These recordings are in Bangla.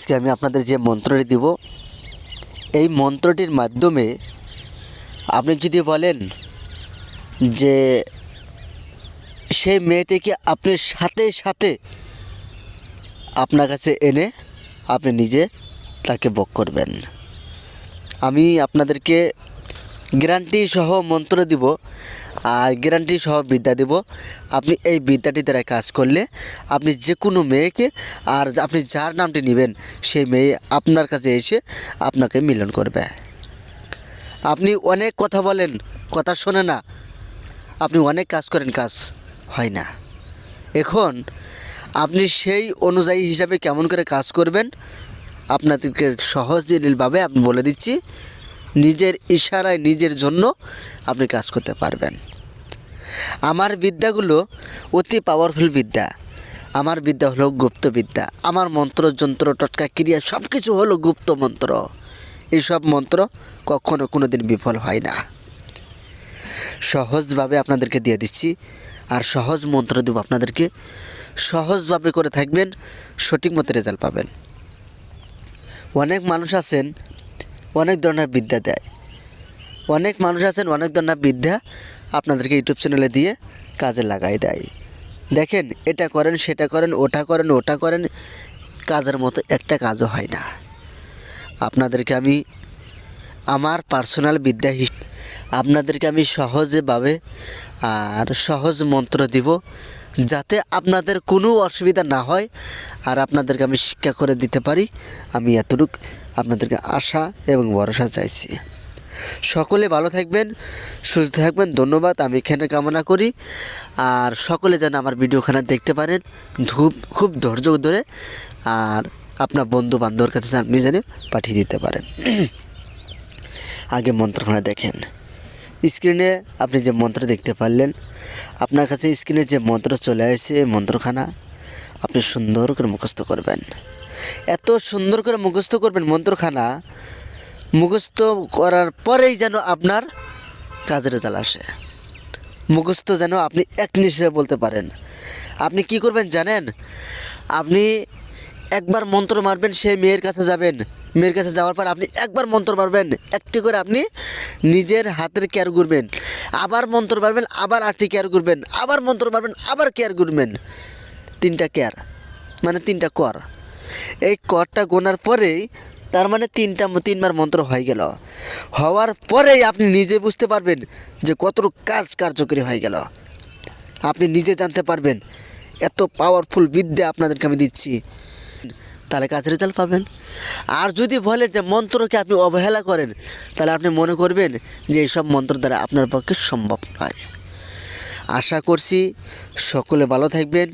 আজকে আমি আপনাদের যে মন্ত্রটি দিব, এই মন্ত্রটির মাধ্যমে আপনি যদি বলেন যে সেই মেয়েটিকে আপনি সাথে সাথে আপনার কাছে এনে আপনি নিজে তাকে ভোগ করবেন। আমি আপনাদেরকে গ্যারান্টি সহ মন্ত্র দিব আর গ্যারান্টি সহ বিদ্যা দিব। আপনি এই বিদ্যাটি দ্বারা কাজ করলে আপনি যে কোনো মেয়েকে আর আপনি যার নামটি নেবেন সেই মেয়ে আপনার কাছে এসে আপনাকে মিলন করবে। আপনি অনেক কথা বলেন, কথা শোনে না, আপনি অনেক কাজ করেন, কাজ হয় না। এখন আপনি সেই অনুযায়ী হিসাবে কেমন করে কাজ করবেন আপনাদেরকে সহজভাবে আমি বলে দিচ্ছি। নিজের ইশারায় নিজের জন্য আপনি কাজ করতে পারবেন। আমার বিদ্যাগুলো অতি পাওয়ারফুল বিদ্যা। আমার বিদ্যা হলো গুপ্ত বিদ্যা। আমার মন্ত্র যন্ত্র টটকা ক্রিয়া সব কিছু হলো গুপ্ত মন্ত্র। এইসব মন্ত্র কখনো কোনো দিন বিফল হয় না। সহজভাবে আপনাদেরকে দিয়ে দিচ্ছি আর সহজ মন্ত্র দেব আপনাদেরকে। সহজভাবে করে থাকবেন, সঠিক মতো রেজাল্ট পাবেন। অনেক মানুষ আছেন অনেক ধরনের বিদ্যা দেয়, অনেক মানুষ আছেন অনেক ধরনের বিদ্যা আপনাদেরকে ইউটিউব চ্যানেলে দিয়ে কাজে লাগাই দেয়। দেখেন, এটা করেন, সেটা করেন, ওটা করেন, ওটা করেন, কাজের মতো একটা কাজও হয় না। আপনাদেরকে আমি আমার পার্সোনাল বিদ্যা আপনাদেরকে আমি সহজভাবে আর সহজ মন্ত্র দিব যাতে আপনাদের কোনো অসুবিধা না হয় আর আপনাদেরকে আমি শিক্ষা করে দিতে পারি। আমি এতটুকু আপনাদেরকে আশা এবং ভরসা চাইছি। সকলে ভালো থাকবেন, সুস্থ থাকবেন। ধন্যবাদ আমি এখানে কামনা করি। আর সকলে যেন আমার ভিডিওখানা দেখতে পারেন খুব ধৈর্য ধরে, আর আপনার বন্ধু বান্ধবের কাছে আপনি যেন পাঠিয়ে দিতে পারেন। আগে মন্ত্রখানা দেখেন। স্ক্রিনে আপনি যে মন্ত্র দেখতে পারলেন, আপনার কাছে স্ক্রিনে যে মন্ত্র চলে আসছে এই মন্ত্রখানা আপনি সুন্দর করে মুখস্থ করবেন। এত সুন্দর করে মুখস্থ করবেন মন্ত্রখানা, মুখস্থ করার পরেই যেন আপনার কাজের রেজাল্ট আসে। মুখস্থ যেন আপনি এক নিঃশ্বাসে বলতে পারেন। আপনি কি করবেন জানেন? আপনি একবার মন্ত্র মারবেন, সেই মেয়ের কাছে যাবেন। মেয়ের কাছে যাওয়ার পর আপনি একবার মন্ত্র মারবেন, একটি করে আপনি নিজের হাতের কেয়ার করবেন। আবার মন্ত্র মারবেন, আবার আটটি কেয়ার করবেন, আবার মন্ত্র মারবেন, আবার কেয়ার করবেন। 3টা কেয়ার মানে 3টা কর। এই করটা গোনার পরেই তার মানে 3বার মন্ত্র হয়ে গেল। হওয়ার পরেই আপনি নিজে বুঝতে পারবেন যে কতটুকু কাজ কার্যকরী হয়ে গেল। আপনি নিজে জানতে পারবেন। এত পাওয়ারফুল বিদ্যা আপনাদেরকে আমি দিচ্ছি, তাহলে কাজের রেজাল্ট পাবেন। আর যদি বলে যে মন্ত্রকে আপনি অবহেলা করেন, তাহলে আপনি মনে করবেন যে এইসব মন্ত্র দ্বারা আপনার পক্ষে সম্ভব নয়। আশা করছি সকলে ভালো থাকবেন,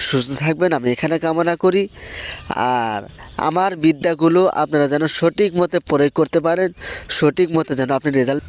সুস্থ থাকবেন, আমি এখানে কামনা করি। আর আমার বিদ্যাগুলো আপনারা যেন সঠিক মতে প্রয়োগ করতে পারেন, সঠিক মতে যেন আপনি রেজাল্ট